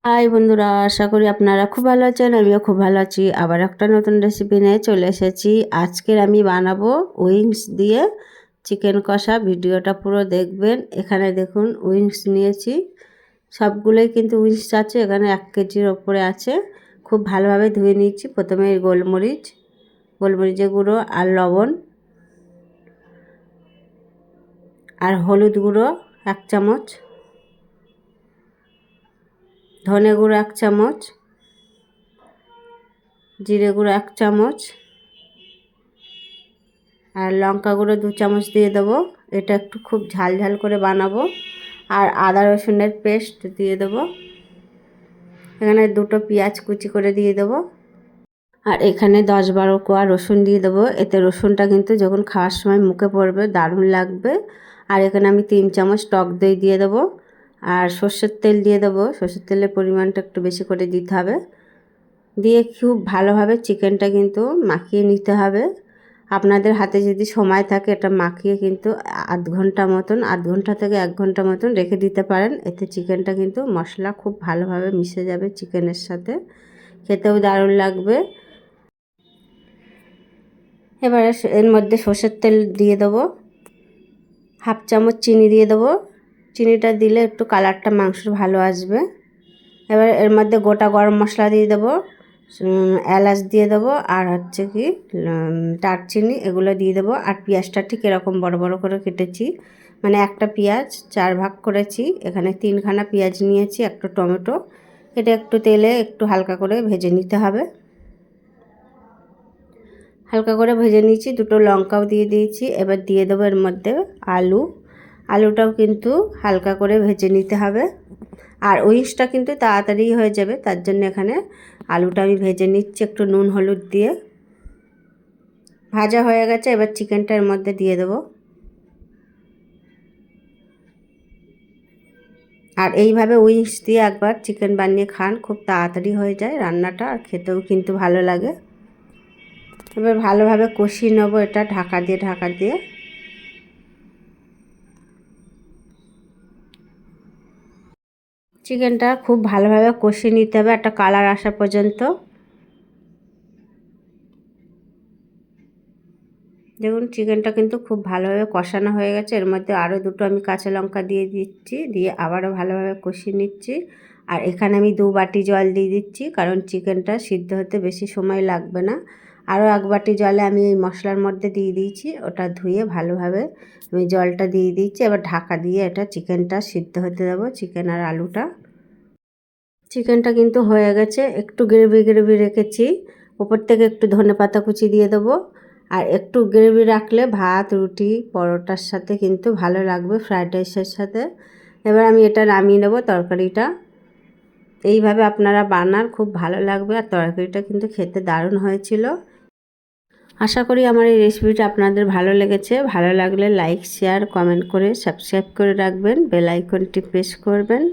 High বন্ধুরা, আশা করি আপনারা খুব ভালো আছেন। আমিও খুব ভালো আছি। আবার একটা নতুন রেসিপি নিয়ে চলে এসেছি। আজকের আমি বানাবো উইংস দিয়ে চিকেন কষা। ভিডিওটা পুরো দেখবেন। এখানে দেখুন উইংস নিয়েছি, সবগুলোই কিন্তু উইংস আছে। এখানে 1 কেজির ওপরে আছে। খুব ভালোভাবে ধুয়ে নিচ্ছি। প্রথমে গোলমরিচের গুঁড়ো আর লবণ আর হলুদ গুঁড়ো 1 চামচ, ধনে গুঁড়ো 1 চামচ, জিরে গুঁড়ো 1 চামচ আর লঙ্কা গুঁড়ো 2 চামচ দিয়ে দেবো। এটা একটু খুব ঝাল ঝাল করে বানাবো। আর আদা রসুনের পেস্ট দিয়ে দেবো। এখানে 2টো পেঁয়াজ কুচি করে দিয়ে দেবো। আর এখানে 10-12 কোয়া রসুন দিয়ে দেবো। এতে রসুনটা কিন্তু যখন খাওয়ার সময় মুখে পড়বে দারুণ লাগবে। আর এখানে আমি 3 চামচ টক দই দিয়ে দেবো। আর সর্ষের তেল দিয়ে দেবো। সর্ষের তেলের পরিমাণটা একটু বেশি করে দিতে হবে। দিয়ে খুব ভালোভাবে চিকেনটা কিন্তু মাখিয়ে নিতে হবে। আপনাদের হাতে যদি সময় থাকে এটা মাখিয়ে কিন্তু আধ ঘন্টা থেকে 1 ঘন্টা মতন রেখে দিতে পারেন। এতে চিকেনটা কিন্তু মশলা খুব ভালোভাবে মিশে যাবে চিকেনের সাথে, খেতেও দারুণ লাগবে। এবারে এর মধ্যে সর্ষের তেল দিয়ে দেবো। 1/2 চামচ চিনি দিয়ে দেবো। চিনিটা দিলে একটু কালারটা মাংসের ভালো আসবে। এবার এর মধ্যে গোটা গরম মশলা দিয়ে দেবো, এলাচ দিয়ে দেবো আর হচ্ছে কি দারচিনি, এগুলো দিয়ে দেবো। আর পেঁয়াজটা ঠিক এরকম বড় বড় করে কেটেছি, মানে একটা পেঁয়াজ 4 ভাগ করেছি। এখানে 3খানা পেঁয়াজ নিয়েছি, একটা টমেটো। এটা একটু তেলে একটু হালকা করে ভেজে নিতে হবে। হালকা করে ভেজে নিয়েছি। 2টো লঙ্কাও দিয়ে দিয়েছি। এবার দিয়ে দেবো এর মধ্যে আলুটাও কিন্তু হালকা করে ভেজে নিতে হবে। আর উইংসটা কিন্তু তাড়াতাড়ি হয়ে যাবে, তার জন্য এখানে আলুটা আমি ভেজে নিচ্ছি একটু নুন হলুদ দিয়ে। ভাজা হয়ে গেছে। এবার চিকেনটা এর মধ্যে দিয়ে দেবো। আর এইভাবে উইংস দিয়ে একবার চিকেন বানিয়ে খান, খুব তাড়াতাড়ি হয়ে যায় রান্নাটা, আর খেতেও কিন্তু ভালো লাগে। এবার ভালোভাবে কষিয়ে নেবো এটা ঢাকা দিয়ে। চিকেনটা খুব ভালোভাবে কষিয়ে নিতে হবে একটা কালার আসা পর্যন্ত। দেখুন চিকেনটা কিন্তু খুব ভালোভাবে কষানো হয়ে গেছে। এর মধ্যে আরও 2টো আমি কাঁচা লঙ্কা দিয়ে দিচ্ছি, দিয়ে আবারও ভালোভাবে কষিয়ে নিচ্ছি। আর এখানে আমি 2 বাটি জল দিয়ে দিচ্ছি, কারণ চিকেনটা সিদ্ধ হতে বেশি সময় লাগবে না। আরও 1 বাটি জলে আমি এই মশলার মধ্যে দিয়ে দিয়েছি, ওটা ধুয়ে ভালোভাবে আমি জলটা দিয়ে দিচ্ছি। এবার ঢাকা দিয়ে এটা চিকেনটা সিদ্ধ হতে দেবো, চিকেন আর আলুটা। চিকেনটা কিন্তু হয়ে গেছে, একটু গ্রেভি রেখেছি। উপর থেকে একটু ধনেপাতা কুচি দিয়ে দেবো। আর একটু গ্রেভি রাখলে ভাত, রুটি, পরোটার সাথে কিন্তু ভালো লাগবে, ফ্রাইড রাইসের সাথে। এবার আমি এটা নামিয়ে নেব তরকারিটা। এইভাবে আপনারা বানান, খুব ভালো লাগবে। আর তরকারিটা কিন্তু খেতে দারুণ হয়েছিল। আশা করি আমার এই রেসিপিটা আপনাদের ভালো লেগেছে। ভালো লাগলে লাইক, শেয়ার, কমেন্ট করে সাবস্ক্রাইব করে রাখবেন। বেল আইকনটি প্রেস করবেন।